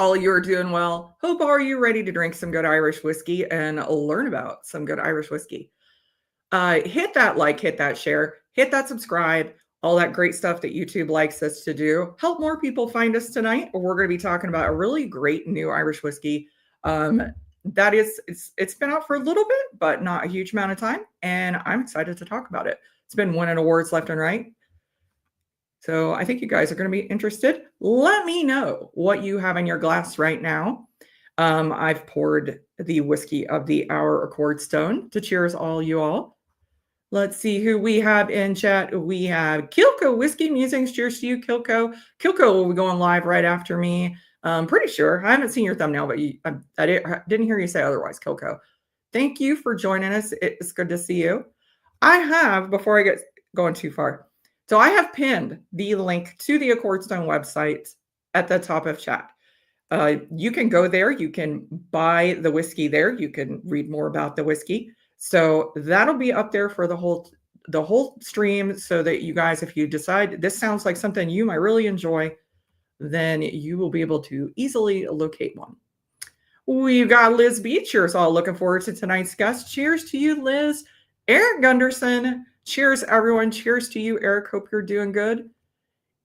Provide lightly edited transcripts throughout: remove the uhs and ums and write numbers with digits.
all you are doing well. Hope all you ready to drink some good Irish whiskey and learn about some good Irish whiskey. Hit that like, hit that share, hit that subscribe, all that great stuff that YouTube likes us to do. Help more people find us tonight. We're going to be talking about a really great new Irish whiskey. That is, it's been out for a little bit, but not a huge amount of time. And I'm excited to talk about it. It's been winning awards left and right. So I think you guys are going to be interested. Let me know what you have in your glass right now. I've poured the whiskey of the hour Accord Stone to cheers all you all. Let's see who we have in chat. We have Kilko Whiskey Musings. Cheers to you, Kilko. Kilko will be going live right after me. I'm pretty sure. I haven't seen your thumbnail, but I didn't hear you say otherwise, Kilko. Thank you for joining us. It's good to see you. I have, before I get going too far, so I have pinned the link to the Accord Stone website at the top of chat. You can go there. You can buy the whiskey there. You can read more about the whiskey. So that'll be up there for the whole stream, so that you guys, if you decide this sounds like something you might really enjoy, then you will be able to easily locate one. We've got Liz B. Cheers, all looking forward to tonight's guest. Cheers to you, Liz. Eric Gunderson. Cheers, everyone. Cheers to you, Eric. Hope you're doing good.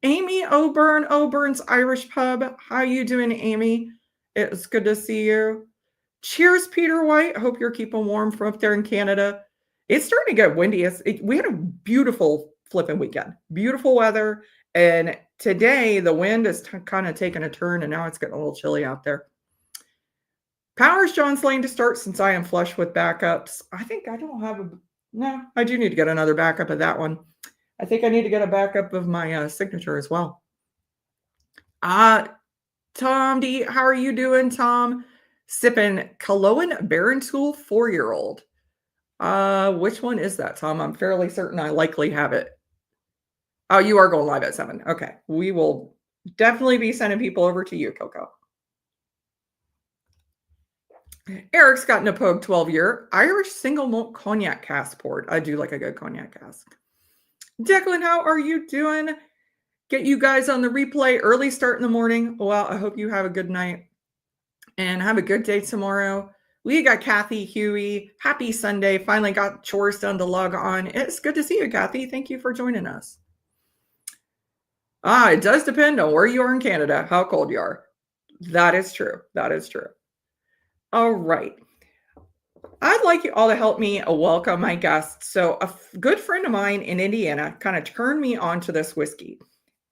Amy O'Byrne, O'Byrne's Irish Pub. How you doing, Amy? It's good to see you. Cheers, Peter White. Hope you're keeping warm from up there in Canada. It's starting to get windy. We had a beautiful flipping weekend. Beautiful weather. And today, the wind is kind of taking a turn, and now it's getting a little chilly out there. Powers John's Lane to start, since I am flush with backups. I think I don't have no, I do need to get another backup of that one. I think I need to get a backup of my signature as well. Tom D, how are you doing, Tom? Sipping Cullowen Barontool 4-year-old. Which one is that, Tom? I'm fairly certain I likely have it. Oh, you are going live at 7. Okay. We will definitely be sending people over to you, Coco. Eric's got Napogue 12-year Irish single malt cognac cask poured. I do like a good cognac cask. Declan, how are you doing? Get you guys on the replay. Early start in the morning. Well, I hope you have a good night and have a good day tomorrow. We got Kathy Huey. Happy Sunday. Finally got chores done to log on. It's good to see you, Kathy. Thank you for joining us. It does depend on where you are in Canada, how cold you are. That is true. That is true. All right. I'd like you all to help me welcome my guests. So a good friend of mine in Indiana kind of turned me on to this whiskey.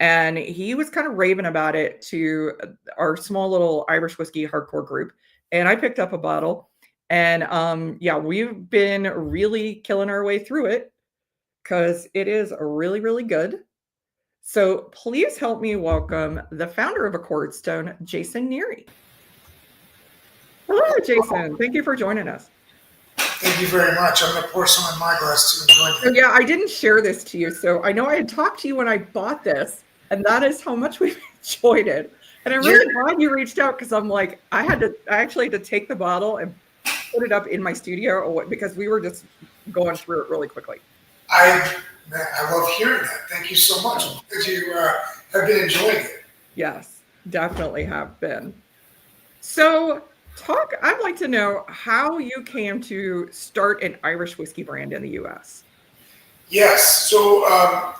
And he was kind of raving about it to our small little Irish whiskey hardcore group. And I picked up a bottle. And yeah, we've been really killing our way through it because it is really, really good. So please help me welcome the founder of Accord Stone, Jason Neri. Hello, Jason. Thank you for joining us. Thank you very much. I'm going to pour some in my glass to enjoy it. So yeah, I didn't share this to you. So I know I had talked to you when I bought this, and that is how much we've enjoyed it. And I'm really glad you reached out, because I'm like, I actually had to take the bottle and put it up in my studio because we were just going through it really quickly. I love hearing that. Thank you so much. Because you have been enjoying it. Yes, definitely have been. So I'd like to know how you came to start an Irish whiskey brand in the U.S. Yes. So I've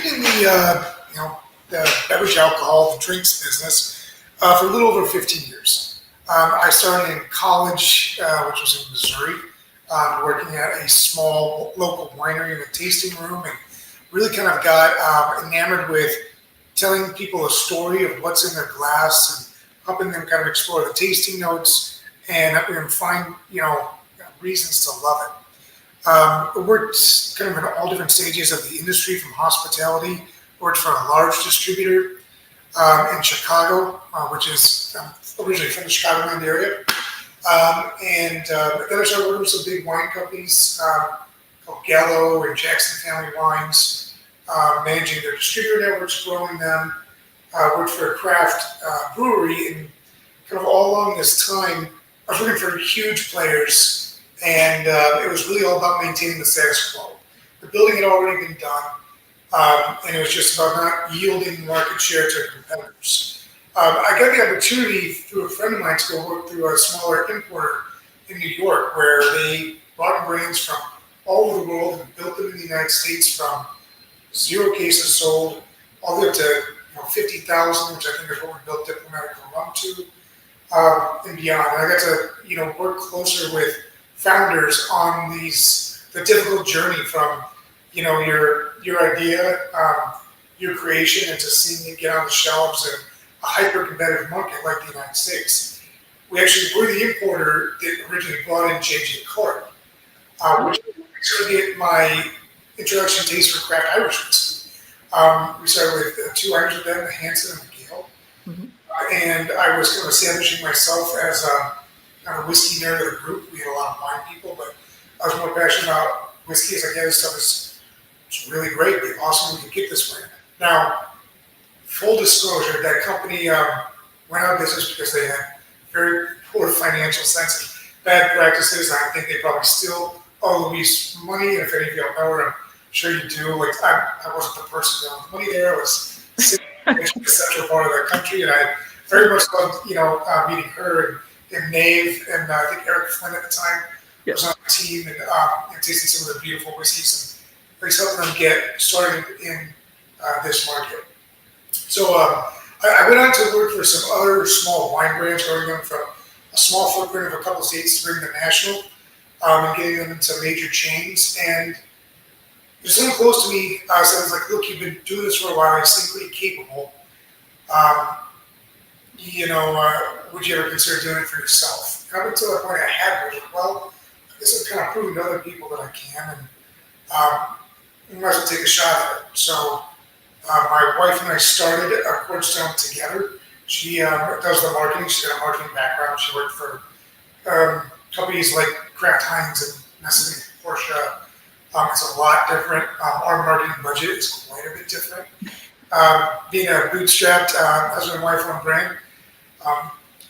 been in the beverage alcohol, the drinks business for a little over 15 years. I started in college, which was in Missouri, working at a small local winery in a tasting room, and really kind of got enamored with telling people a story of what's in their glass and helping them kind of explore the tasting notes and helping them find, reasons to love it. Worked kind of in all different stages of the industry, from hospitality, worked for a large distributor in Chicago, which is originally from the Chicagoland area. And then I started working with some big wine companies called Gallo and Jackson Family Wines, managing their distributor networks, growing them. Worked for a craft brewery, and kind of all along this time, I was working for huge players, and it was really all about maintaining the status quo. The building had already been done, and it was just about not yielding market share to competitors. I got the opportunity through a friend of mine to go work through a smaller importer in New York, where they brought in brands from all over the world and built them in the United States from 0 cases sold all the way up to 50,000, which I think is what we built diplomatic rum to, and beyond. And I got to work closer with founders on the difficult journey from your idea, your creation, and to seeing it get on the shelves in a hyper competitive market like the United States. We actually were the importer that originally brought in J.J. Clark, which started to get my introduction taste for craft Irish whiskey. We started with 2 Irish with them, the Hanson and the Gale. And I was kind of establishing myself as a whiskey nerd of the group. We had a lot of wine people, but I was more passionate about whiskey. As like, yeah, this stuff is really great. It'd be awesome we could get this way. Now, full disclosure, that company went out of business because they had very poor financial sense and bad practices. I think they probably still owe Louise money. And if any of you don't know her, I'm sure you do. Like, I wasn't the person that owned the money there. I was sitting in the central part of the country, and I very much loved, meeting her and Nave, and I think Eric Flynn at the time was on the team, and tasting some of the beautiful whiskeys and at least helping them get started in this market. So I went on to work for some other small wine brands, growing them from a small footprint of a couple states to bring them national, and getting them into major chains. And there's someone close to me said, I was like, look, you've been doing this for a while, you seem pretty capable. Would you ever consider doing it for yourself? And up until that point I had, I was like, well, I guess I've kind of proven to other people that I can, and we might as well take a shot at it. So my wife and I started Quartzstone together. She does the marketing. She's got a marketing background. She worked for companies like Kraft Heinz and Nestle, Porsche. It's a lot different. Our marketing budget is quite a bit different. Being a bootstrapped husband and wife on brand.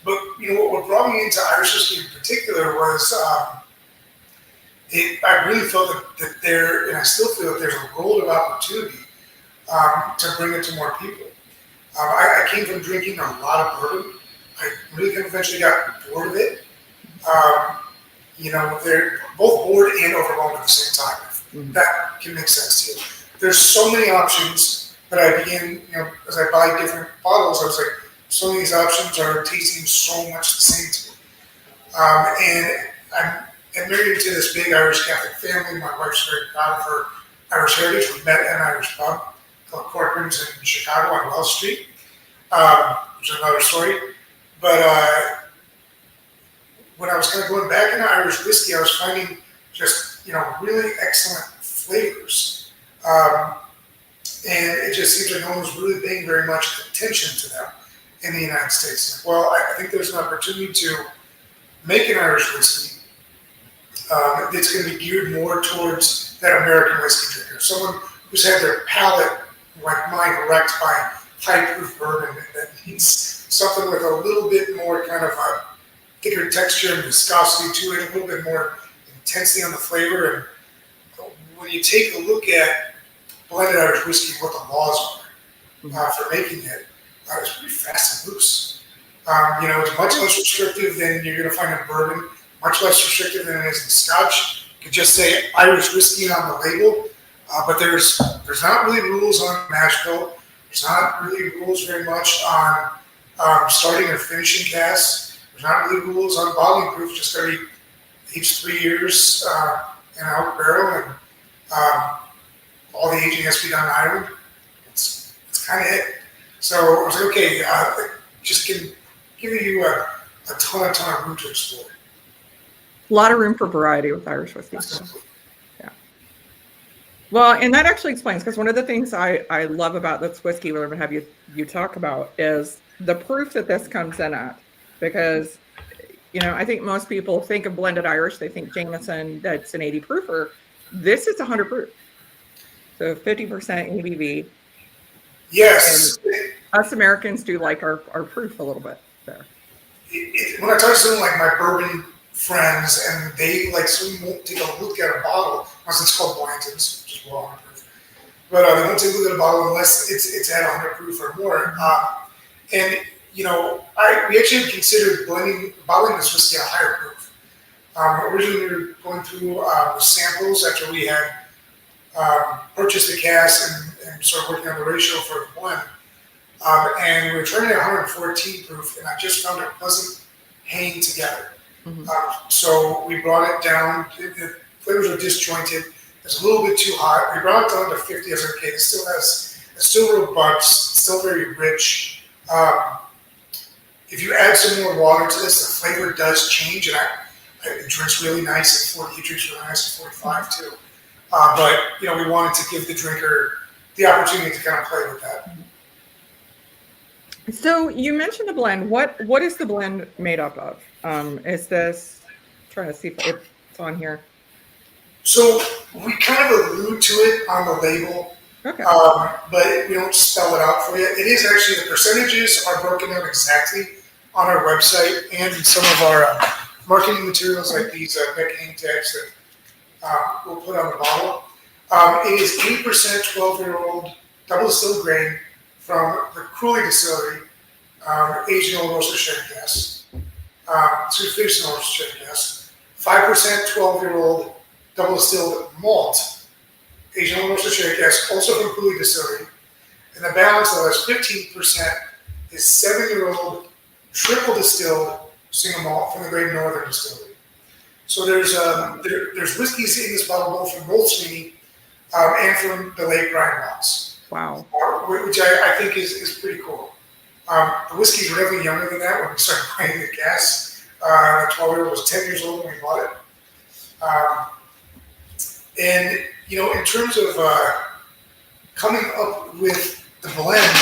But what brought me into Irish whiskey in particular was I really felt that there, and I still feel that there's a world of opportunity to bring it to more people. I came from drinking a lot of bourbon. I really kind of eventually got bored of it. They're both bored and overwhelmed at the same time. If that can make sense to you. There's so many options, but I began, as I buy different bottles, I was like, some of these options are tasting so much the same to me. And I'm married into this big Irish Catholic family. My wife's very proud of her Irish heritage. We met at an Irish pub called Corcoran's in Chicago on Wells Street, which is another story. But when I was kind of going back into Irish whiskey, I was finding just, really excellent flavors. And it just seems like no one was really paying very much attention to them in the United States. Well, I think there's an opportunity to make an Irish whiskey that's going to be geared more towards that American whiskey drinker. Someone who's had their palate, like mine, wrecked by high-proof bourbon that needs something with a little bit more kind of a thicker texture and viscosity to it, a little bit more intensity on the flavor. And when you take a look at blended Irish whiskey, what the laws are for making it, it's pretty fast and loose. It's much less restrictive than you're going to find in bourbon, much less restrictive than it is in Scotch. You could just say Irish whiskey on the label, but there's not really rules on mash bill. There's not really rules very much on starting or finishing casks. There's not really rules on bottling proof, just every each 3 years in an oak barrel, and all the aging has to be done in Ireland. It's kind of it. So I was like, okay, just giving you a ton of room to explore. A lot of room for variety with Irish whiskey. Yeah. Well, and that actually explains, because one of the things I love about this whiskey, we're going to have you talk about, is the proof that this comes in at. Because, I think most people think of blended Irish, they think Jameson, that's an 80 proofer. This is 100 proof. So 50% ABV. Yes. And us Americans do like our proof a little bit there. When I talk to someone like my bourbon friends, and they someone won't take a look at a bottle unless it's called Blanton's, which is well 100 proof. But they won't take a look at a bottle unless it's at 100 proof or more. And we actually considered bottling this whiskey at a higher proof. Originally, we were going through samples after we had purchased the cask and started working on the ratio for the blend. And we were turning at 114 proof, and I just found it wasn't hanging together. Mhm. So we brought it down. The flavors are disjointed. It's a little bit too hot. We brought it down to 50. I was like, okay, it's still robust, still very rich. If you add some more water to this, the flavor does change, and it drinks really nice at 40. It drinks really nice at 45 too. But we wanted to give the drinker the opportunity to kind of play with that. So you mentioned the blend. What is the blend made up of? Is this, trying to see if it's on here. So we kind of allude to it on the label, Okay. but we don't spell it out for you. It is actually, the percentages are broken down exactly on our website and in some of our marketing materials, like these neck hang tags that we'll put on the bottle. It is 80% 12-year-old double distilled grain from the Cooley Distillery, aged in Old Roaster Sherry Cask. So it's finished in Old Roaster Sherry Cask. 5% 12-year-old double distilled malt, aged in Old Roaster Sherry Cask, also from Cooley Distillery. And the balance of us, 15%, is 7-year-old triple distilled single malt from the Great Northern Distillery. So there's whiskeys in this bottle both from Old Sweeney and from the late Brian Watts. Wow. Which I think is pretty cool. The whiskeys were definitely younger than that when we started playing the cask. The 12-year-old was 10 years old when we bought it. And in terms of coming up with the blend,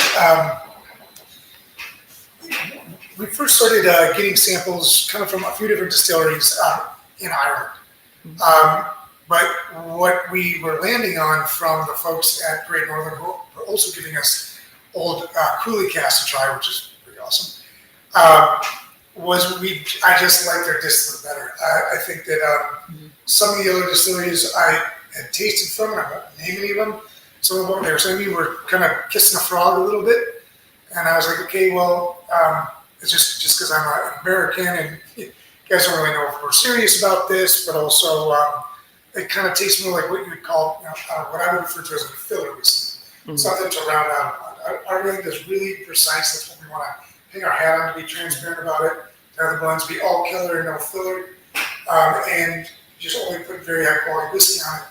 we first started getting samples kind of from a few different distilleries in Ireland. But what we were landing on from the folks at Great Northern, who were also giving us old Cooley cask to try, which is pretty awesome, I just like their distillate better. I think that some of the other distilleries I had tasted from, and I won't name any of them, some of them they were saying we were kind of kissing a frog a little bit. And I was like, okay, well, it's just because I'm an American and you guys don't really know if we're serious about this, but also it kind of tastes more like what you would call, what I would refer to as a filler whiskey. Something to round out. Our blend is really precise. That's what we want to hang our hat on, to be transparent about it. To have the blends be all killer and no filler, and just only put very high quality whiskey on it.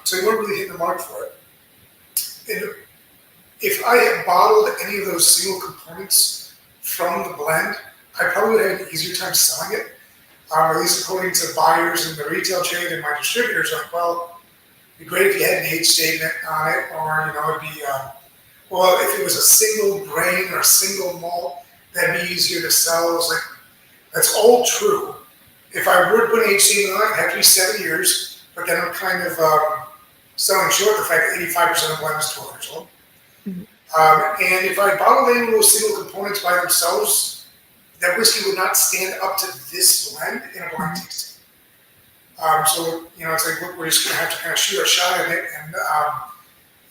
So you weren't really hitting the mark for it. And if I had bottled any of those single components from the blend, I probably would have an easier time selling it. At least according to buyers in the retail trade and my distributors, like, well, it'd be great if you had an age statement on it, or it'd be, well, if it was a single grain or a single malt, that'd be easier to sell. I was like, that's all true. If I were to put an age statement on it, it'd have to be 7 years, but then I'm kind of selling short the fact that 85% of the blend is 12 years old. And if I bottled any of those single components by themselves, that whiskey would not stand up to this blend in a blind tasting. So, it's like, look, we're just going to have to kind of shoot our shot at it. And,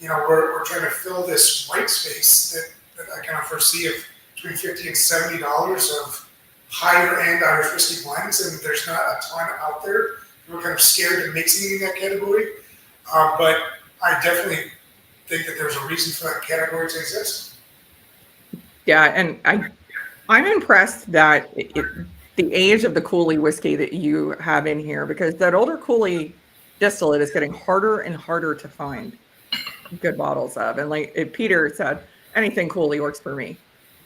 we're trying to fill this white space that I kind of foresee of between $50 and $70 of higher end Irish whiskey blends. And there's not a ton out there. We're kind of scared to make something in that category. But I definitely think that there's a reason for that category to exist. Yeah, and I'm impressed that the age of the Cooley whiskey that you have in here, because that older Cooley distillate is getting harder and harder to find good bottles of. And like Peter said, anything Cooley works for me.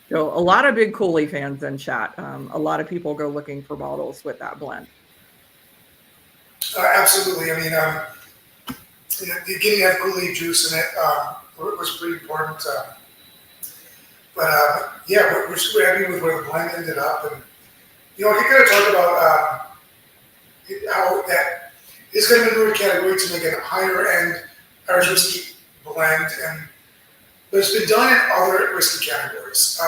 So a lot of big Cooley fans in chat. A lot of people go looking for bottles with that blend. Absolutely. I mean, getting that Cooley juice in it was pretty important. But we're super happy with where the blend ended up. And, I can kind of talk about how that is going to be a new category to make a higher end Irish whiskey blend. But it's been done in other whiskey categories.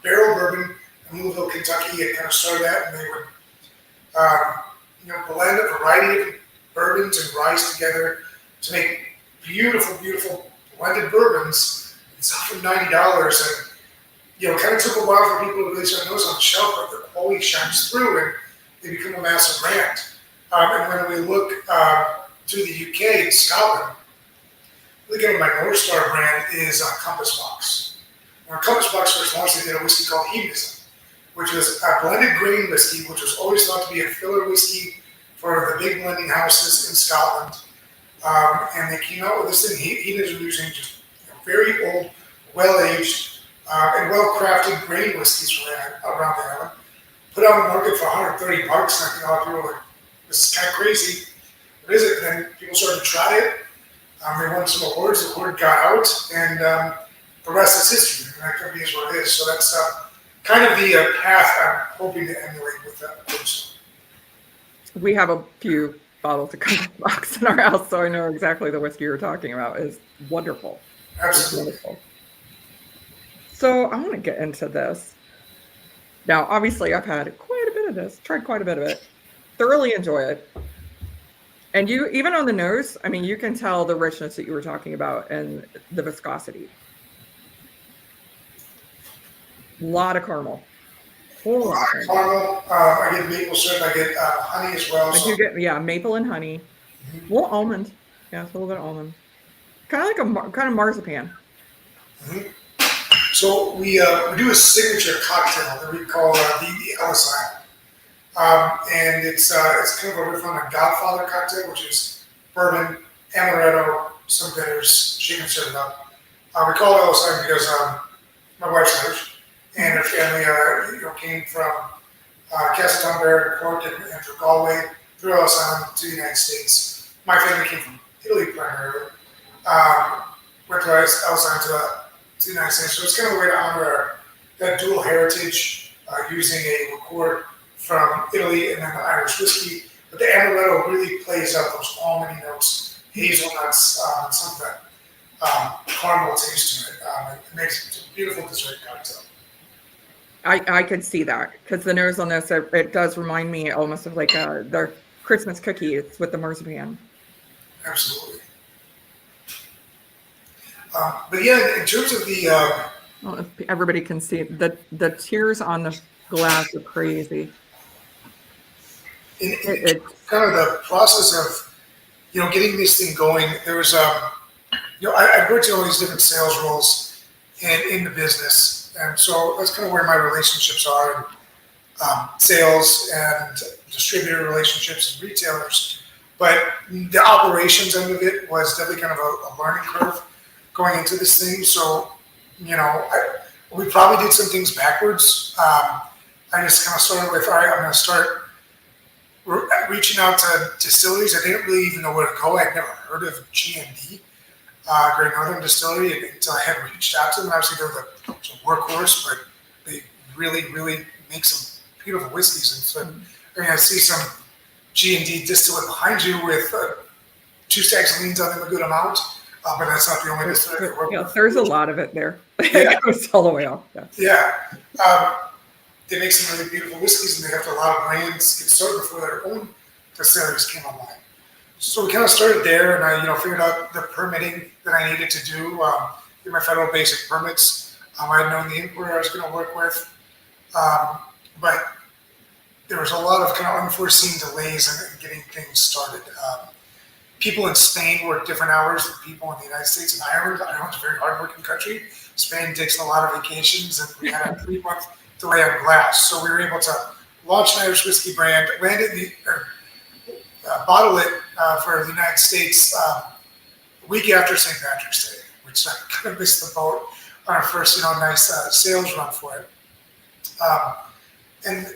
Barrel bourbon in Louisville, Kentucky, had kind of started that, and they would blend a variety of bourbons and rye together to make beautiful, beautiful blended bourbons. It's up from $90, and kind of took a while for people to really start noticing on the shelf, but the quality shines through and they become a massive brand. And when we look to the UK and Scotland, again, my North Star brand is Compass Box. When Compass Box first launched, they did a whiskey called Hedonism, which was a blended grain whiskey, which was always thought to be a filler whiskey for the big blending houses in Scotland. And they came out with this thing. Hedonism using just very old, well-aged, and well-crafted grain whiskeys around the island. Put out on the market for $130, and I think a lot of people were like, this is kind of crazy. What is it? And then people started to try it. They won some awards. The word got out, and the rest is history. And that company is what it is. So that's kind of the path I'm hoping to emulate with that course. We have a few bottles of Compass Box in our house, so I know exactly the whiskey you're talking about. It's wonderful. Absolutely. It's wonderful. So I want to get into this. Now, obviously, I've had quite a bit of this, tried quite a bit of it, thoroughly enjoy it. And you, even on the nose, I mean, you can tell the richness that you were talking about and the viscosity. A lot of caramel. Whole lot of caramel. I get maple syrup. I get honey as well. I do get, maple and honey. A little almond. Yeah, it's a little bit of almond. Kind of like a kind of marzipan. So we do a signature cocktail that we call the Ellis Island. And it's kind of a riff on a Godfather cocktail, which is bourbon, amaretto, some bitters, shaken, stirred up. We call it Ellis Island because my wife's Irish, and her family came from Castletownbere, Cork, and through Galway, through Ellis Island to the United States. My family came from Italy primarily. Went to Ellis Island to the United States. So it's kind of a way to honor that dual heritage using a liqueur from Italy and then the Irish whiskey. But the amaretto really plays up those almondy notes, hazelnuts, and some of that caramel taste to it. It makes it a beautiful dessert cocktail. I could see that because the nose on this, it does remind me almost of like the Christmas cookies with the marzipan. Absolutely. But yeah, in terms of the... well, if everybody can see the tears on the glass are crazy. It's kind of the process of, getting this thing going. There was, I worked in all these different sales roles in the business. And so that's kind of where my relationships are, sales and distributor relationships and retailers. But the operations end of it was definitely kind of a learning curve going into this thing. So, we probably did some things backwards. I just kind of started with, all right, I'm going to start reaching out to distilleries. I didn't really even know where to go. I'd never heard of GND, Great Northern Distillery, until I had reached out to them. Obviously, they're the workhorse, but they really, really make some beautiful whiskeys. And so you're going to see some GND distillate behind you with 2 stacks of leans on them, a good amount. But that's not the only distillery they work with. There's a lot of it there. It goes all the way off. Yeah. They make some really beautiful whiskeys, and they have a lot of brands get started before their own distilleries came online. So we kind of started there, and I, figured out the permitting that I needed to do, get my federal basic permits. I had known the importer I was going to work with, but there was a lot of kind of unforeseen delays in getting things started. People in Spain work different hours than people in the United States and Ireland. Ireland's a very hardworking country. Spain takes a lot of vacations, and we had a 3-month delay on glass. So we were able to launch an Irish whiskey brand, bottle it for the United States a week after St. Patrick's Day, which I kind of missed the boat on our first, nice sales run for it. And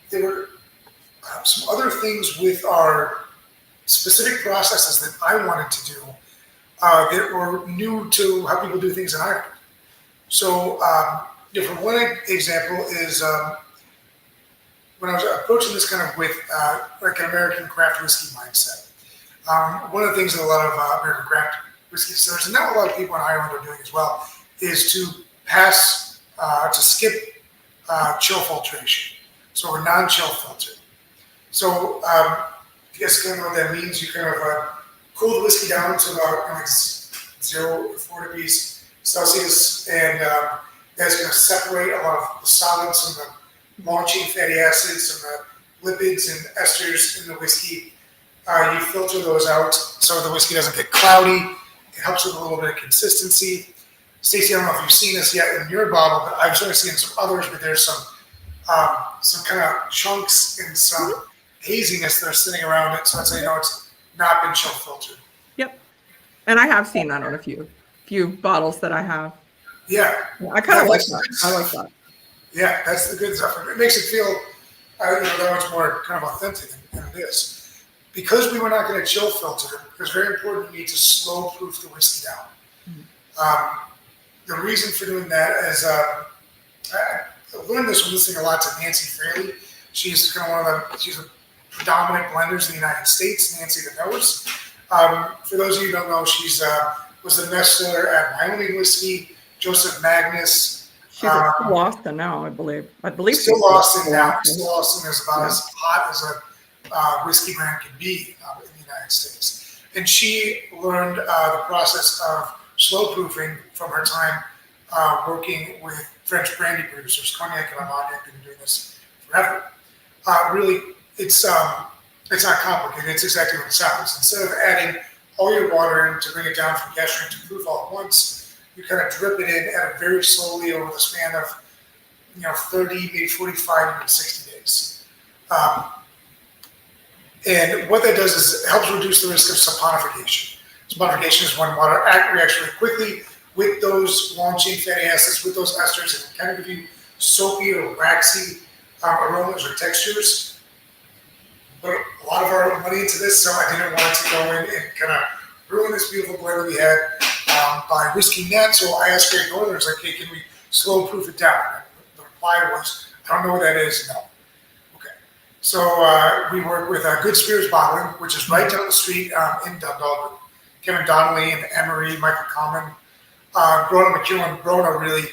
there were some other things with our specific processes that I wanted to do that were new to how people do things in Ireland. So, for one example is when I was approaching this kind of with like an American craft whiskey mindset. One of the things that a lot of American craft whiskey distillers, and now a lot of people in Ireland are doing as well, is to skip chill filtration. So we're non-chill filtered. So if you guys kind of know what that means, you kind of cool the whiskey down to about 0 to 4 degrees Celsius, and That's going to separate a lot of the solids and the long-chain fatty acids and the lipids and esters in the whiskey. You filter those out so the whiskey doesn't get cloudy. It helps with a little bit of consistency. Stacey, I don't know if you've seen this yet in your bottle, but I've started seeing some others where there's some kind of chunks and some haziness that are sitting around it. So that's how you know it's not been chill filtered. Yep. And I have seen that on a few bottles that I have. Yeah. I kind of like that. I like that. Yeah, that's the good stuff. It makes it feel that much more kind of authentic than it is. Because we were not going to chill filter, it was very important you need to slow proof the whiskey down. The reason for doing that is I learned this from listening a lot to Nancy Fraley. She's kind of she's a predominant blenders in the United States, Nancy the knows. For those of you who don't know, she's was the bestseller at Wyoming Whiskey, Joseph Magnus. She's still Austin now, I believe. Still Austin now. Still Austin is about as hot as a whiskey brand can be in the United States. And she learned the process of slow proofing from her time working with French brandy producers. Cognac and Armagnac have been doing this forever. Really, it's not complicated. It's exactly what it sounds. Instead of adding all your water in to bring it down from gas strength to proof all at once, you kind of drip it in at it very slowly over the span of 30, maybe 45, even 60 days. And what that does is it helps reduce the risk of saponification. Saponification is when water reacts really quickly with those long-chain fatty acids, with those esters, and kind of give you soapy or waxy aromas or textures. Put a lot of our money into this, so I didn't want to go in and kind of ruin this beautiful blend that we had by risking that. So I asked Great Northern, like, hey, can we slow proof it down? And the reply was, I don't know what that is. No. Okay. So we work with Good Spirits Bottling, which is right down the street in Dundalk. Kevin Donnelly and Emery, Michael Common, Brona McEwen. Brona really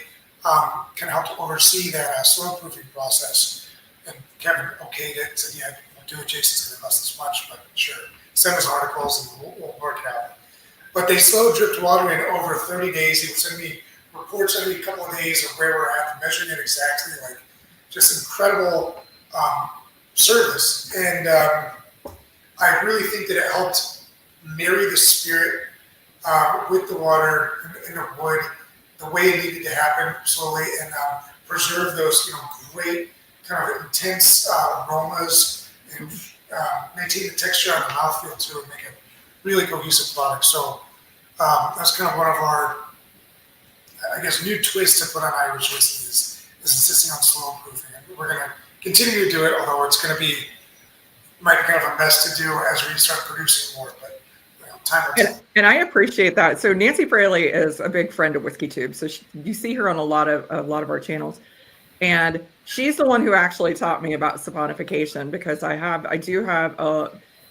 can help to oversee that slow proofing process. And Kevin okayed it, said, yeah, do it, Jason's going to cost this much, but sure. Send us articles and we'll work it out. But they slow dripped water in over 30 days. He would send me reports every couple of days of where we're at, measuring it exactly, like just incredible service. And I really think that it helped marry the spirit with the water and the wood the way it needed to happen slowly, and preserve those great kind of intense aromas and maintain the texture on the mouthfeel too, and make it really cohesive product. So that's kind of one of our, I guess, new twists to put on Irish whiskey is insisting on slow proofing. And we're going to continue to do it, although it's going to be might be kind of a mess to do as we start producing more. But time will tell. And I appreciate that. So Nancy Fraley is a big friend of Whiskey Tube. So you see her on a lot of our channels, and she's the one who actually taught me about saponification, because I do have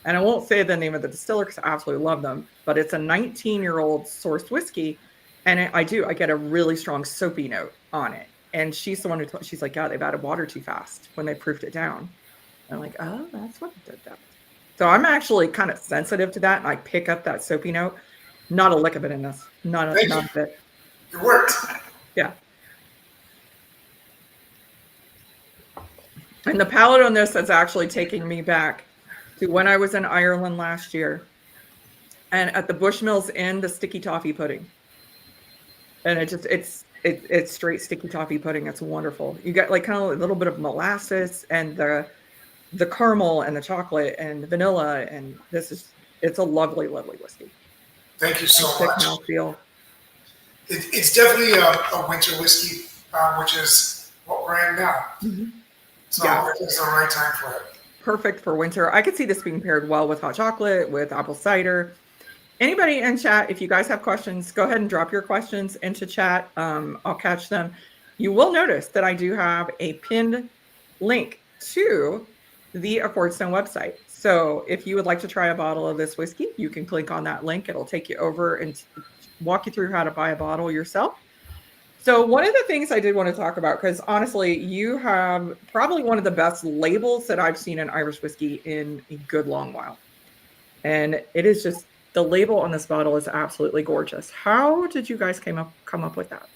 and I won't say the name of the distiller because I absolutely love them, but it's a 19-year-old sourced whiskey, and I get a really strong soapy note on it. And she's the one who she's like, yeah, they've added water too fast when they proofed it down. And I'm like, oh, that's what did that. So I'm actually kind of sensitive to that, and I pick up that soapy note. Not a lick of it in this. Not a bit. It worked. Yeah. And the palate on this is actually taking me back to when I was in Ireland last year, and at the Bushmills Inn, the sticky toffee pudding. And it's straight sticky toffee pudding. It's wonderful. You get like kind of a little bit of molasses and the caramel and the chocolate and the vanilla, and it's a lovely, lovely whiskey. Thank you so much. Mouthfeel. It's definitely a winter whiskey, which is what we're in now. Mm-hmm. So it's the right time for it. Perfect for winter. I could see this being paired well with hot chocolate, with apple cider. Anybody in chat, if you guys have questions, go ahead and drop your questions into chat. I'll catch them. You will notice that I do have a pinned link to the Accordstone website. So if you would like to try a bottle of this whiskey, you can click on that link. It'll take you over and walk you through how to buy a bottle yourself. So one of the things I did want to talk about, because honestly, you have probably one of the best labels that I've seen in Irish whiskey in a good long while. And it is just, the label on this bottle is absolutely gorgeous. How did you guys come up with that?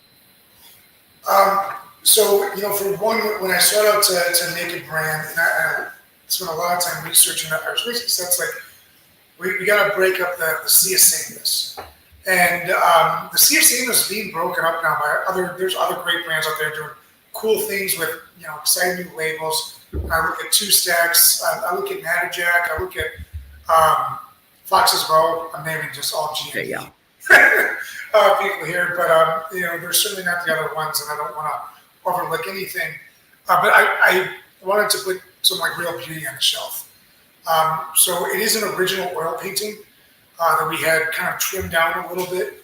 So, for one, when I start out to make a brand, and I spent a lot of time researching that Irish whiskey, so it's like we got to break up the sea of sameness. And the sea of sameness is being broken up now by there's other great brands out there doing cool things with, exciting new labels. I look at Two Stacks, I look at Natterjack, I look at Fox's Row. I'm naming just all GMP. Yeah. People here, but they're certainly not the other ones, and I don't want to overlook anything. But I wanted to put some real beauty on the shelf. So it is an original oil painting that we had kind of trimmed down a little bit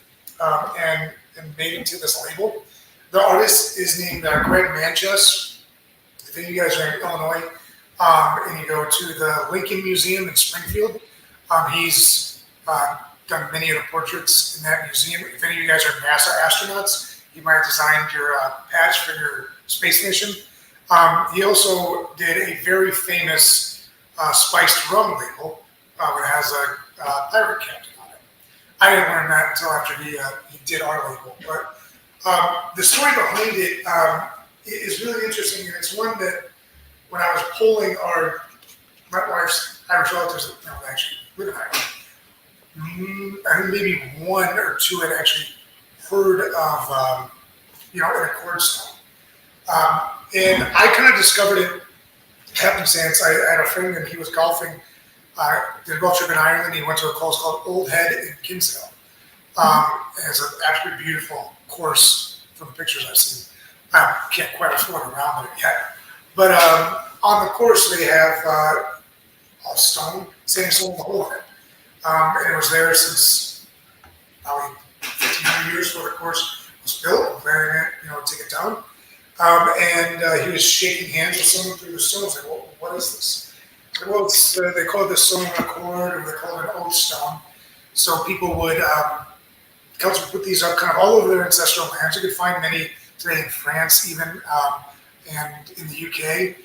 and made into this label. The artist is named Greg Manchester. If any of you guys are in Illinois and you go to the Lincoln Museum in Springfield, he's done many of the portraits in that museum. If any of you guys are NASA astronauts, he might have designed your patch for your space mission. He also did a very famous spiced rum label that has a pirate captain on it. I didn't learn that until after he did our label. But the story behind it is really interesting, and it's one that when I was polling my wife's Irish relatives that actually live in Ireland, I think maybe one or two had actually heard of, an accord stone. And I kind of discovered it happenstance. I had a friend and he was golfing, did a golf trip in Ireland. He went to a course called Old Head in Kinsale. It's an absolutely beautiful course from the pictures I've seen. I can't quite afford around it yet. But on the course, they have a stone, same stone the whole head. And it was there since probably 15 years before the course was built. I'm planning it, take it down. And he was shaking hands with someone through the stone. I was like, well, what is this? I said, well, they call it the stone accord, or they call it an oath stone. So people would put these up kind of all over their ancestral lands. You could find many today in France, even, and in the UK.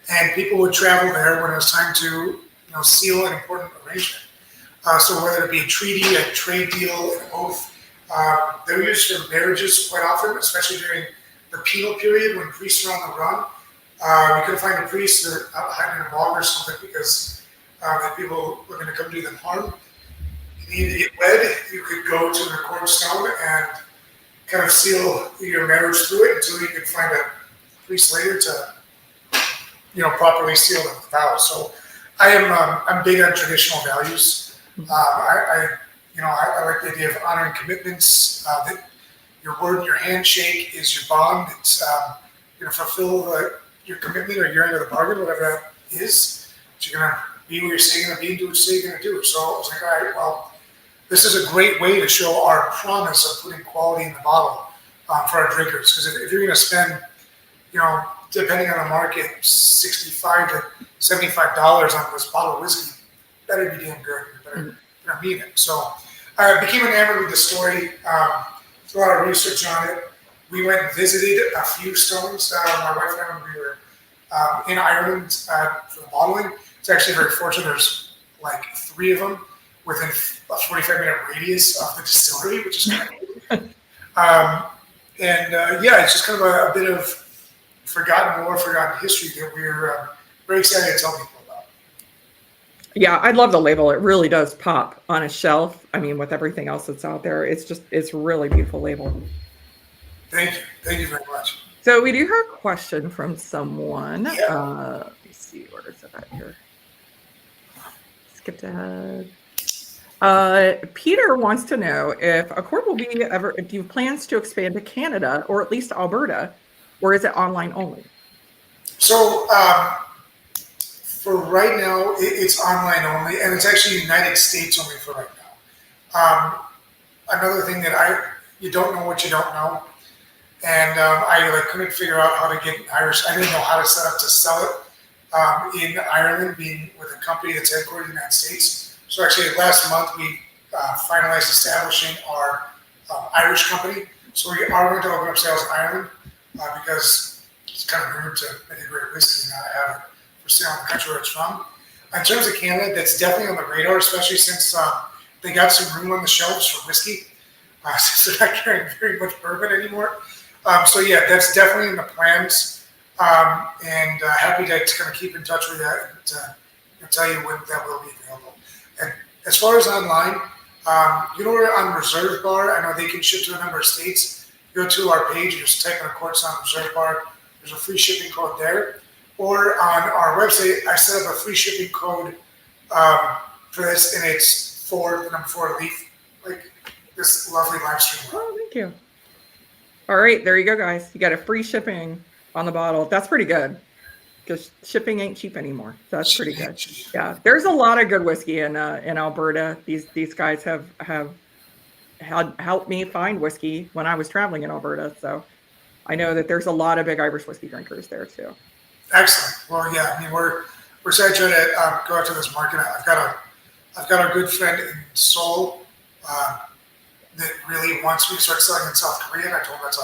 And people would travel there when it was time to, seal an important arrangement. So whether it be a treaty, a trade deal, an oath, they were used for marriages quite often, especially during the penal period when priests were on the run. You couldn't find a priest hiding in a bog or something because people were going to come do them harm. You needed to get wed, you could go to the court stone and kind of seal your marriage through it until you could find a priest later to, properly seal the vow. So I'm big on traditional values. I like the idea of honoring commitments. That your word and your handshake is your bond. It's fulfill your commitment or your end of the bargain, whatever that is. But you're gonna be where you say you're gonna be and do what you say you're gonna do. So I was like, all right, well, this is a great way to show our promise of putting quality in the bottle for our drinkers. Because if you're gonna spend, depending on the market, $65 to $75 on this bottle of whiskey, better be damn good. You better mean it. So I became enamored with the story. Did a lot of research on it. We went and visited a few stones. My wife and I, when we were in Ireland for the bottling. It's actually very fortunate. There's like 3 of them within a 45-minute radius of the distillery, which is kind of cool. It's just kind of a bit of forgotten history that we're very excited to tell people about. Yeah, I love the label. It really does pop on a shelf. I mean, with everything else that's out there, it's a really beautiful label. Thank you very much. So we do have a question from someone. Yeah. Let me see, where is it at here? Skipped ahead. Peter wants to know if Accord will be if you have plans to expand to Canada or at least Alberta, or is it online only? So for right now, it's online only, and it's actually United States only for right now. Another thing that you don't know what you don't know, and I couldn't figure out how to get Irish. I didn't know how to set up to sell it in Ireland, being with a company that's headquartered in the United States. So actually, last month we finalized establishing our Irish company. So we are going to open up sales in Ireland because it's kind of rude to make a great whiskey and not have it for sale in the country where it's from. In terms of Canada, that's definitely on the radar, especially since they got some room on the shelves for whiskey. Since they're not carrying very much bourbon anymore. So yeah, that's definitely in the plans, and happy to kind of keep in touch with that and tell you when that will be available. And as far as online, you can order on Reserve Bar. I know they can ship to a number of states. You go to our page, you just type in a Quartz on Reserve Bar. There's a free shipping code there. Or on our website, I set up a free shipping code for this, and it's the number 4 Leaf, like this lovely live stream. Oh, thank you. All right, there you go, guys. You got a free shipping on the bottle. That's pretty good because shipping ain't cheap anymore. So that's pretty good. Yeah, there's a lot of good whiskey in Alberta. These guys have helped me find whiskey when I was traveling in Alberta. So I know that there's a lot of big Irish whiskey drinkers there too. Excellent. Well, yeah, I mean, we're excited to go out to this market. I've got a good friend in Seoul that really wants me to start selling in South Korean. I told him it's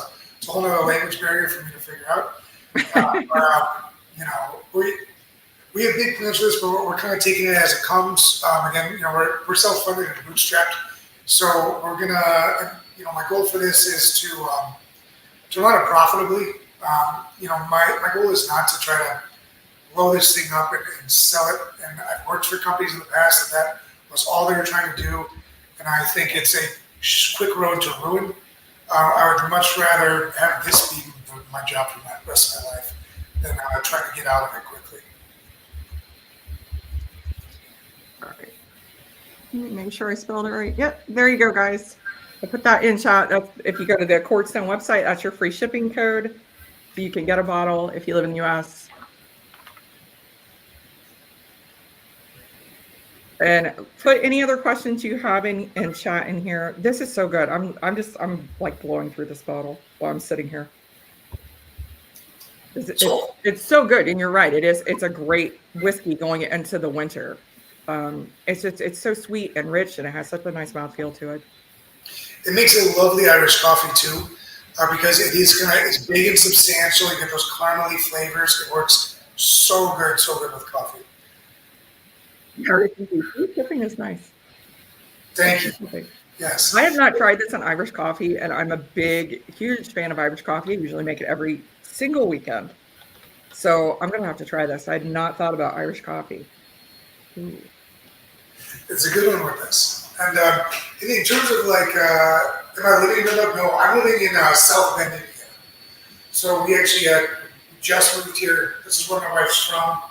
a whole other language barrier for me to figure out. You know, we have big plans for this, but we're kind of taking it as it comes. Again, you know, we're self-funded and bootstrapped, so we're gonna. You know, my goal for this is to run it profitably. You know, my goal is not to try to blow this thing up and sell it. And I've worked for companies in the past that was all they were trying to do, and I think it's a quick road to ruin. I would much rather have this be my job for the rest of my life than try to get out of it quickly. All right. Make sure I spelled it right. Yep, there you go, guys. I put that in chat. If you go to the Quartztown website, that's your free shipping code. So you can get a bottle if you live in the US. And put any other questions you have in chat in here. This is so good. I'm like blowing through this bottle while I'm sitting here. It's so good, and you're right. It's a great whiskey going into the winter. It's so sweet and rich, and it has such a nice mouthfeel to it. It makes it a lovely Irish coffee too, because it's big and substantial. You get those caramely flavors. It works so good with coffee. Shipping is nice. Thank you. Yes. I have not tried this on Irish coffee, and I'm a huge fan of Irish coffee. I usually make it every single weekend. So I'm going to have to try this. I had not thought about Irish coffee. Ooh. It's a good one with this. And in terms of like, am I living in Dundalk? No, I'm living in South Bend, Indiana. So we actually just moved here. This is where my wife's from.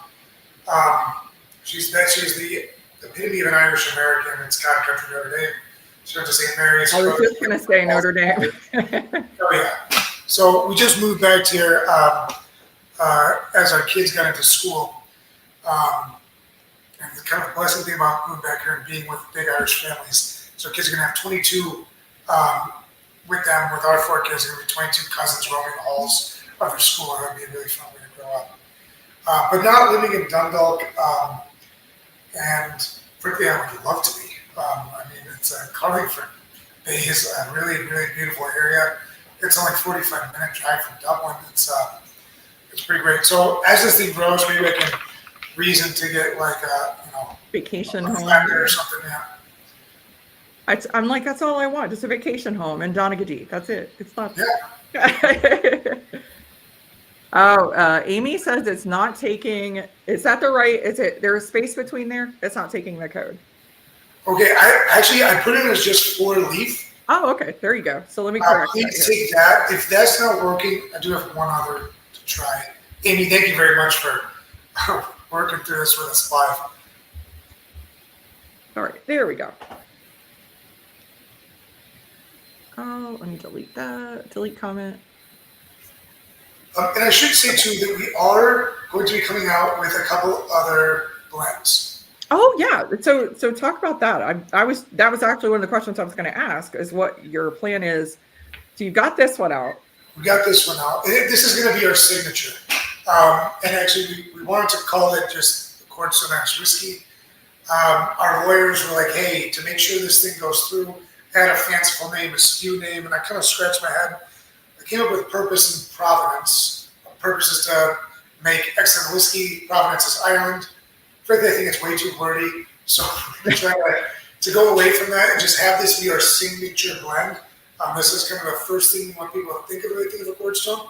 She's the epitome of an Irish American. It's kind of country Notre Dame. She went to St. Mary's. I was just going to say Notre Dame. Oh yeah. So we just moved back here as our kids got into school. And the kind of blessing thing about moving back here and being with big Irish families, so kids are going to have 22 with them. With our 4 kids, there are going to be 22 cousins roaming the halls of their school. That would be a really fun way to grow up. But not living in Dundalk, and frankly, I would love to be. I mean, it's Carlingford Bay is a really, really beautiful area. It's only 45-minute drive from Dublin. It's pretty great. So as this thing grows, maybe I can reason to get like vacation home or something. Yeah. I'm like, that's all I want, just a vacation home in Donaghadee. That's it. It's not. Yeah. Oh, Amy says it's not taking. Is that the right? Is it there's space between there? It's not taking the code. Okay, I put it as just 4 Leaf. Oh, okay. There you go. So let me correct please take that. If that's not working, I do have one other to try. Amy, thank you very much for working through this with us live. All right, there we go. Oh, let me delete that. Delete comment. And I should say too that we are going to be coming out with a couple other blends. Oh yeah, so talk about that. That was actually one of the questions I was going to ask is what your plan is. So you got this one out. We got this one out. This is going to be our signature. And actually, we wanted to call it just the Quartztown Irish Whiskey. Our lawyers were like, hey, to make sure this thing goes through, add a fanciful name, a SKU name, and I kind of scratched my head. I came up with Purpose and Provenance. Purpose is to make excellent whiskey. Provenance is Ireland. Frankly, I think it's way too wordy. So we're trying to go away from that and just have this be our signature blend. This is kind of the first thing when people think of when they think of a gourd stone.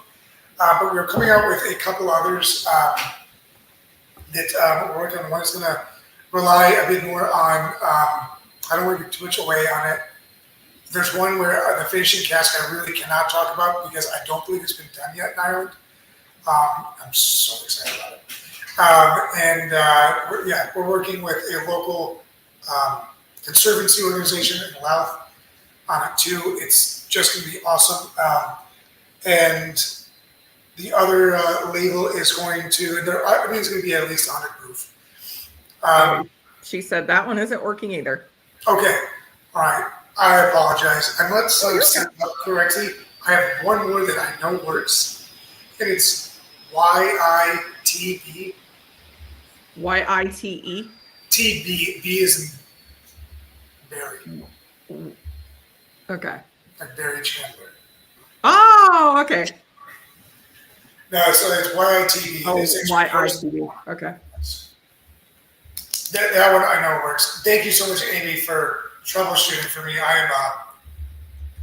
But we're coming out with a couple others that we're working on. One is going to rely a bit more on, I don't want to give too much away on it. There's one where the finishing cask I really cannot talk about because I don't believe it's been done yet in Ireland. I'm so excited about it. We're working with a local conservancy organization in Louth on it too. It's just going to be awesome. And the other label is going to, I mean, it's going to be at least 100 proof. She said that one isn't working either. Okay. All right. I apologize. I'm not set up correctly. I have one more that I know works, and it's YITB. YITE? TB. B is in Barry. Okay. Like Barry Chandler. Oh, okay. No, so it's YITB. Oh, YITB. Okay. That one I know works. Thank you so much, Amy, for troubleshooting for me. I'm not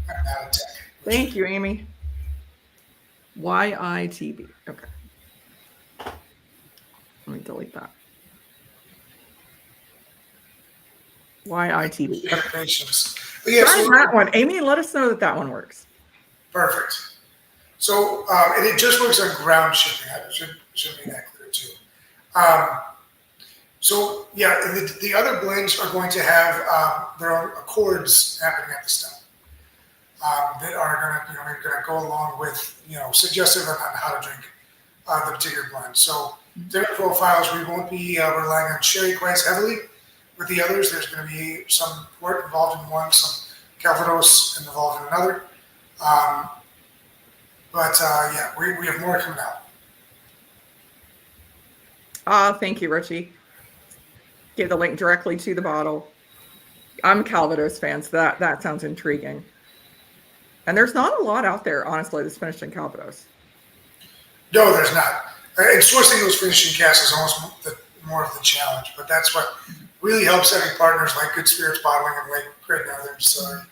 a tech. Thank you, Amy. YITB. Okay. Let me delete that. YITB. Yeah, patience. Yeah, try that one, Amy. Let us know that one works. Perfect. So, and it just works on ground shipping. I should make that clear too. So yeah, and the other blends are going to have their own accords happening at the stone that are going to go along with suggestive on how to drink the particular blend. So different profiles. We won't be relying on sherry quite as heavily with the others. There's going to be some port involved in one, some Calvados involved in another. We have more coming out. Thank you, Richie. Give the link directly to the bottle. I'm a Calvados fan, so that sounds intriguing. And there's not a lot out there, honestly, that's finished in Calvados. No, there's not. And sourcing those finishing casks is almost more of the challenge, but that's what really helps having partners like Good Spirits Bottling and like Great Northern Distillery,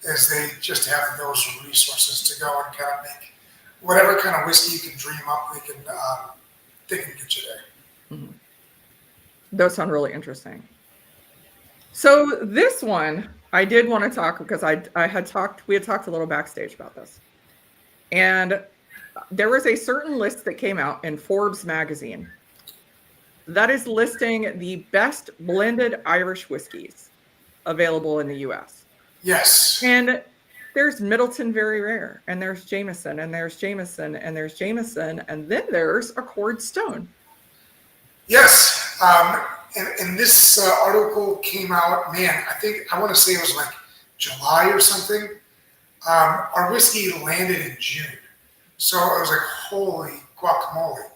is they just have those resources to go and kind of make whatever kind of whiskey you can dream up, they can get you there. Mm-hmm. Those sound really interesting. So this one, I did want to talk because we had talked a little backstage about this. And there was a certain list that came out in Forbes magazine that is listing the best blended Irish whiskeys available in the US. Yes. And there's Middleton Very Rare, and there's Jameson, and there's Jameson, and there's Jameson, and then there's Accord Stone. Yes. And this article came out, man, I want to say it was like July or something. Our whiskey landed in June. So I was like, holy guacamole.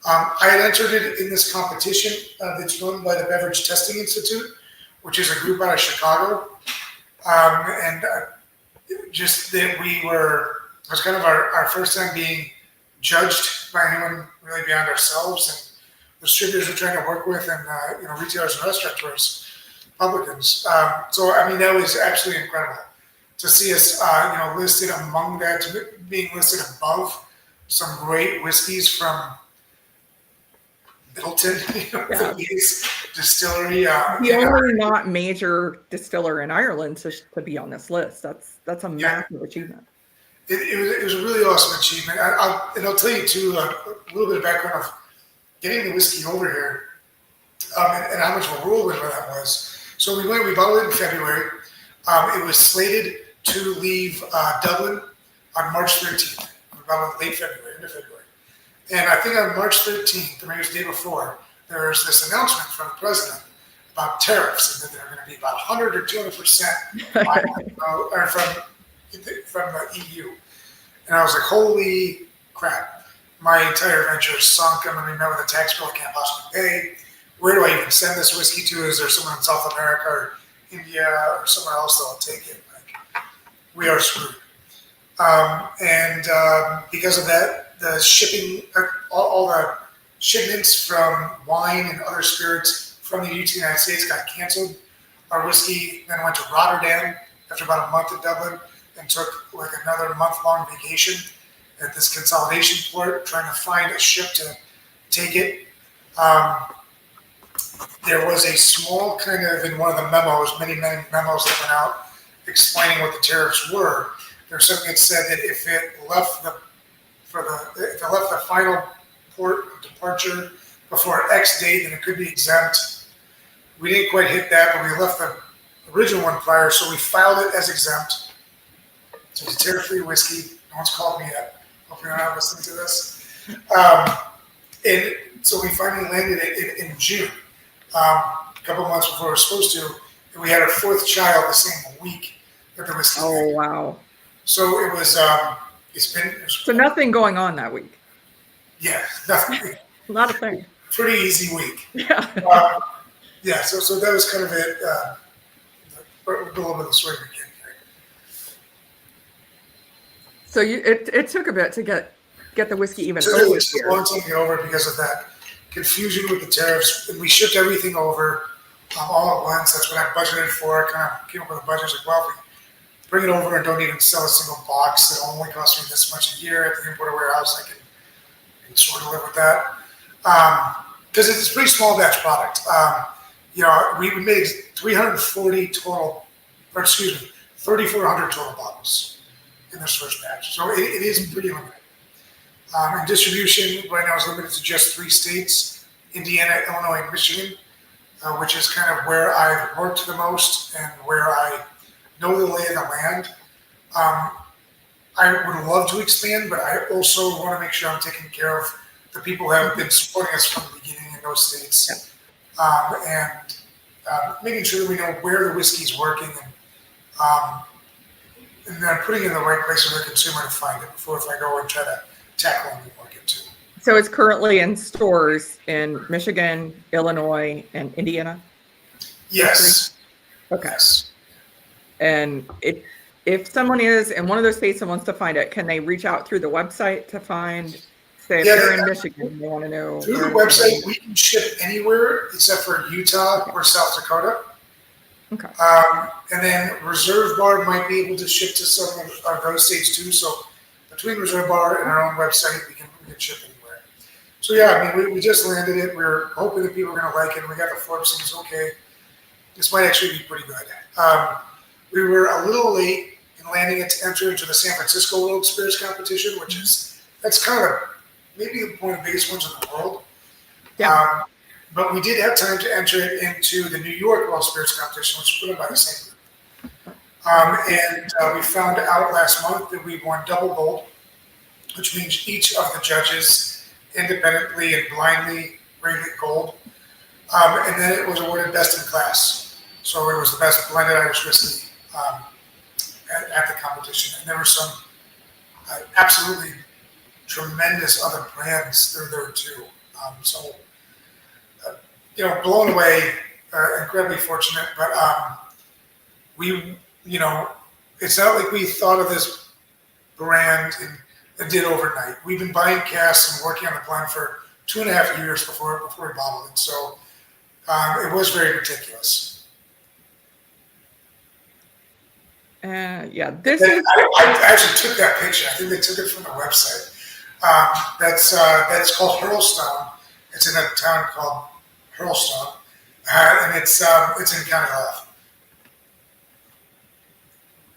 I had entered it in this competition that's run by the Beverage Testing Institute, which is a group out of Chicago. Just that it was kind of our first time being judged by anyone really beyond ourselves, and distributors we're trying to work with, and retailers and restaurateurs, publicans. So I mean, that was absolutely incredible to see us listed among that, being listed above some great whiskeys from Middleton, distillery. The only not major distiller in Ireland to be on this list. That's a massive achievement. It was a really awesome achievement. I'll tell you too a little bit of background of getting the whiskey over here and how much of a whirlwind that was. So we bottled it in February. It was slated to leave Dublin on March 13th. We bottled it late February, into February. And I think on March 13th, maybe it was the day before, there was this announcement from the president about tariffs, and that they're going to be about 100 or 200% from the EU. And I was like, holy crap. My entire venture is sunk. I'm going to be met with a tax bill I can't possibly pay. Where do I even send this whiskey to? Is there someone in South America or India or somewhere else that will take it? Like, we are screwed. Because of that, the shipping, all the shipments from wine and other spirits from the United States got canceled. Our whiskey then went to Rotterdam after about a month in Dublin, and took like another month-long vacation at this consolidation port, trying to find a ship to take it. There was a small kind of, in one of the memos, many memos that went out explaining what the tariffs were. There's something that said that if it left the final port of departure before X date, then it could be exempt. We didn't quite hit that, but we left the original one prior, so we filed it as exempt. So it's tariff-free whiskey. No one's called me yet. Hope you're not listening to this. And so we finally landed it in June, a couple months before we were supposed to, and we had our fourth child the same week that the whiskey. Oh, landed. wow. So it was, So nothing going on that week? Yeah, nothing. Not a thing. Pretty easy week. Yeah. Yeah, so that was kind of it. A little bit of the story we get here. So it took a bit to get the whiskey even So over it took a long time to get over because of that confusion with the tariffs. And we shipped everything over all at once. That's what I budgeted for. I kind of came up with a budget. I was like, well, if we bring it over and don't even sell a single box, that only cost me this much a year at the importer warehouse. I can sort of live with that. Because it's a pretty small batch product. We made 340 total, or excuse me, 3,400 total bottles in this first batch. So it is pretty limited. And distribution right now is limited to just 3 states, Indiana, Illinois, and Michigan, which is kind of where I've worked the most and where I know the lay of the land. I would love to expand, but I also want to make sure I'm taking care of the people who have been supporting us from the beginning in those states. And making sure that we know where the whiskey's working and then putting it in the right place for the consumer to find it before if I go and try to tackle a new market too. So it's currently in stores in Michigan, Illinois, and Indiana? Yes. Okay. Yes. And if someone is in one of those states and wants to find it, can they reach out through the website to find, say, if they're in Michigan, they want to know? Through the website, we can ship anywhere except for Utah or South Dakota. Okay. And then Reserve Bar might be able to ship to some of those states too. So between Reserve Bar and our own website, we can ship anywhere. So yeah, I mean, we just landed it. We were hoping that people were going to like it. We got the Forbes things okay. This might actually be pretty good. We were a little late in landing it to enter into the San Francisco World Spirits Competition, that's kind of maybe one of the biggest ones in the world. Yeah. But we did have time to enter it into the New York World Spirits Competition, which was put on by the same group. And we found out last month that we won double gold, which means each of the judges independently and blindly rated gold. And then it was awarded best in class. So it was the best blended Irish whiskey at the competition. And there were some absolutely tremendous other brands that are there too. Blown away, incredibly fortunate. But it's not like we thought of this brand and did overnight. We've been buying casks and working on the blend for 2.5 years before we bottled it. So it was very meticulous. This is. I actually took that picture. I think they took it from the website. That's called Hurlstone. It's in a town called Hurlstone, and it's in County Louth.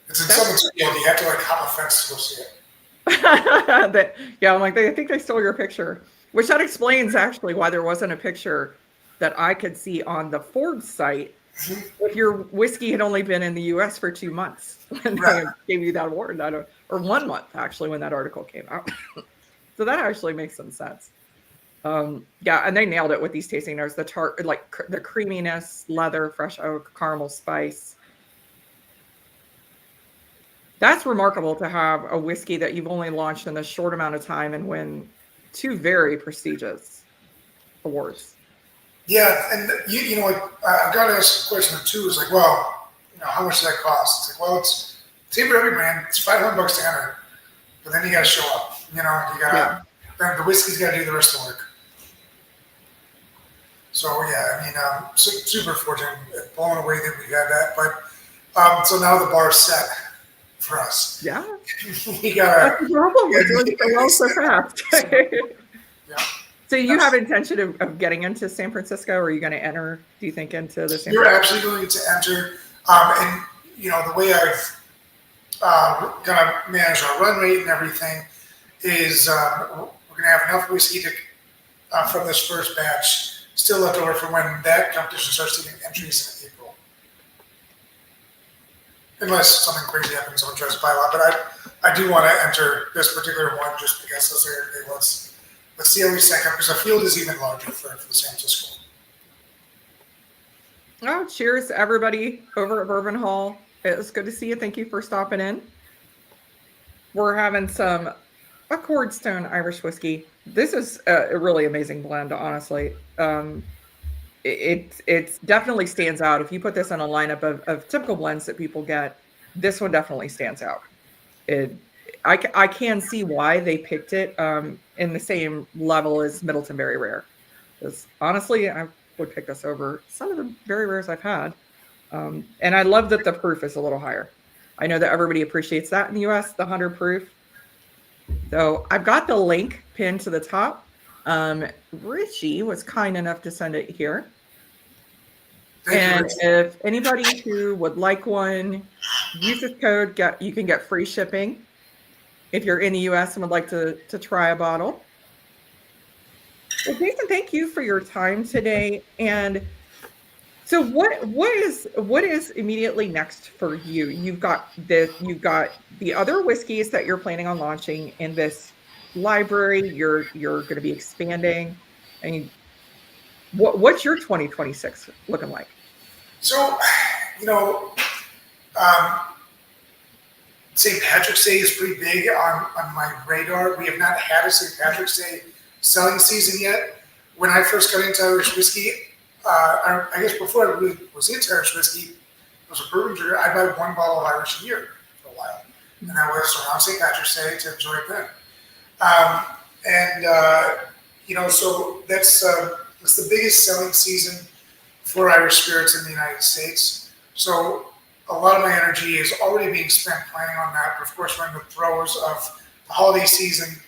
It's in someone's field. You have to hop a fence to go see it. I'm like, I think they stole your picture, which that explains actually why there wasn't a picture that I could see on the Forbes site. If your whiskey had only been in the U.S. for 2 months when they gave you that award, or 1 month actually when that article came out. So that actually makes some sense. And they nailed it with these tasting notes. The tart, like the creaminess, leather, fresh oak, caramel, spice. That's remarkable to have a whiskey that you've only launched in a short amount of time and win 2 very prestigious awards. Yeah, and I got to ask the question too. Is like, well, how much does that cost? It's like, well, it's same for every brand. It's $500 to enter, but then you got to show up. You got then the whiskey's got to do the rest of the work. So yeah, I mean, super fortunate, blown away that we had that. But so now the bar's set for us. Yeah. We gotta. That's the problem with doing so well so fast. Yeah. So you have intention of getting into San Francisco, or are you going to enter, do you think, into the San You're Francisco? actually going to enter, and the way I've kind of managed our run rate and everything is we're going to have enough whiskey to from this first batch still left over for when that competition starts taking entries in April. Unless something crazy happens, I'll try to buy a lot. But I do want to enter this particular one just because let's see how we stack up, because the field is even larger for the San Francisco. Oh, cheers, everybody over at Bourbon Hall. It was good to see you. Thank you for stopping in. We're having some Accordstone Irish whiskey. This is a really amazing blend, honestly. It definitely stands out. If you put this in a lineup of typical blends that people get, this one definitely stands out. I can see why they picked it in the same level as Middleton Very Rare. Because honestly, I would pick this over some of the Very Rares I've had. And I love that the proof is a little higher. I know that everybody appreciates that in the US, the 100 proof. So I've got the link pinned to the top. Richie was kind enough to send it here. And if anybody who would like one, use this code, you can get free shipping if you're in the US and would like to try a bottle. Well, Jason, thank you for your time today. And so what is immediately next for you? You've got the other whiskeys that you're planning on launching in this library. You're going to be expanding. I mean, what's your 2026 looking like? So, St. Patrick's Day is pretty big on my radar. We have not had a St. Patrick's Day selling season yet. When I first got into Irish whiskey, I guess before I really was into Irish whiskey, I was a bourbon drinker. I buy one bottle of Irish a year for a while. And that was around St. Patrick's Day to enjoy it then. So that's the biggest selling season for Irish spirits in the United States. So a lot of my energy is already being spent planning on that. But of course, we're in the throes of the holiday season.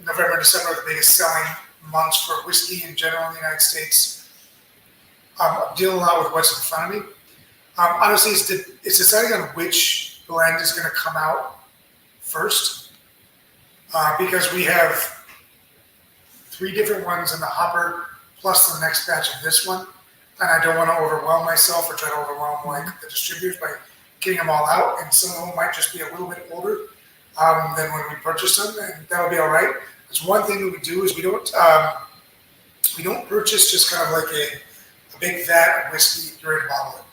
November and December are the biggest selling months for whiskey in general in the United States. I'm dealing a lot with what's in front of me. Honestly, it's deciding on which blend is going to come out first, because we have 3 different ones in the hopper, plus the next batch of this one. And I don't want to overwhelm myself or try to overwhelm the distributors by getting them all out. And some of them might just be a little bit older than when we purchase them, and that'll be all right. There's one thing that we do is we don't purchase just kind of like a big vat of whiskey ready to bottle it.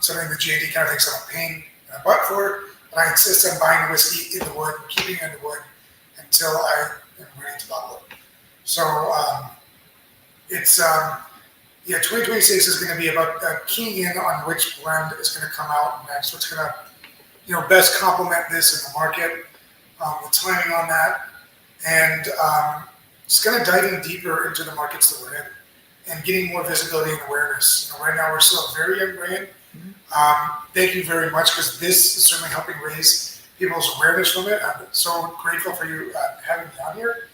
Something that G&D kind of thinks I'm a pain in the butt for, but I insist on buying the whiskey in the wood, keeping it in the wood until I am ready to bottle it. So it's 2026 is going to be about keying in on which blend is going to come out next, what's going to best complement this in the market, the timing on that, and just kind of diving deeper into the markets that we're in and getting more visibility and awareness. Right now we're still a very young brand. Thank you very much, because this is certainly helping raise people's awareness from it. I'm so grateful for you having me on here.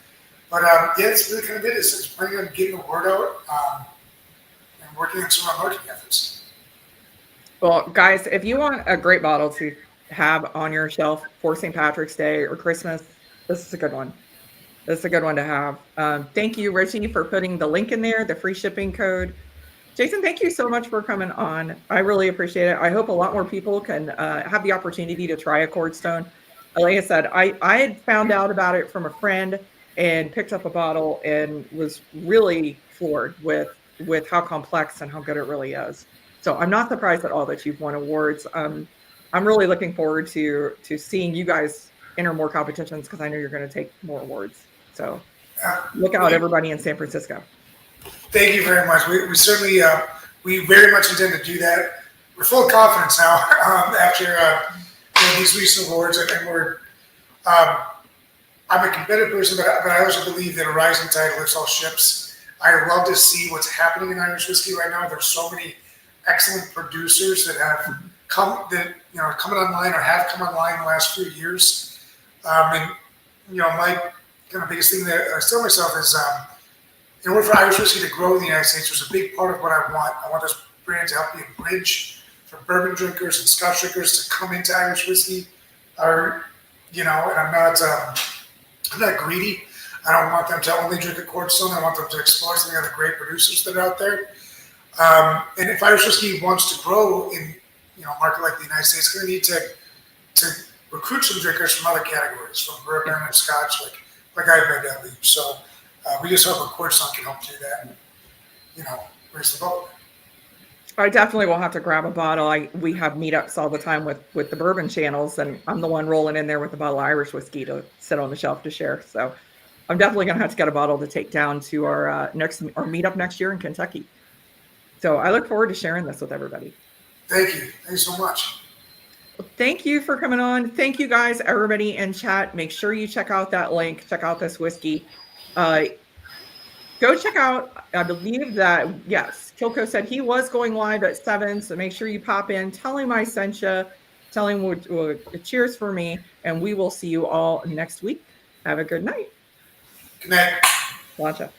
But it's really kind of it. It's planning on getting the word out and working on some of our marketing efforts. Well, guys, if you want a great bottle to have on your shelf for St. Patrick's Day or Christmas, this is a good one. This is a good one to have. Thank you, Richie, for putting the link in there, the free shipping code. Jason, thank you so much for coming on. I really appreciate it. I hope a lot more people can have the opportunity to try Accordstone. Like I said, I had found out about it from a friend and picked up a bottle and was really floored with how complex and how good it really is. So I'm not surprised at all that you've won awards. I'm really looking forward to seeing you guys enter more competitions, because I know you're going to take more awards. So look out, everybody in San Francisco. Thank you very much. We certainly, we very much intend to do that. We're full of confidence now after these recent awards, and we're. I'm a competitive person, but I also believe that a rising tide lifts all ships. I love to see what's happening in Irish whiskey right now. There's so many excellent producers that have coming online or have come online in the last few years. And my kind of biggest thing that I tell myself is, in order for Irish whiskey to grow in the United States, there's a big part of what I want. I want this brand to help be a bridge for bourbon drinkers and Scotch drinkers to come into Irish whiskey. And I'm not greedy. I don't want them to only drink a Cornerstone. I want them to explore some of the great producers that are out there. And if Irish whiskey wants to grow in a market like the United States, it's going to need to recruit some drinkers from other categories, from bourbon and Scotch, like I've been at Louth. So we just hope a Cornerstone can help do that and raise the boat. I definitely will have to grab a bottle. We have meetups all the time with the bourbon channels, and I'm the one rolling in there with a bottle of Irish whiskey to sit on the shelf to share. So I'm definitely going to have to get a bottle to take down to our meetup next year in Kentucky. So I look forward to sharing this with everybody. Thank you. Thanks so much. Well, thank you for coming on. Thank you guys, everybody in chat. Make sure you check out that link. Check out this whiskey. Go check out, I believe that, yes, Kilco said he was going live at 7, so make sure you pop in. Tell him I sent you. Tell him cheers for me, and we will see you all next week. Have a good night. Good night. Watch out.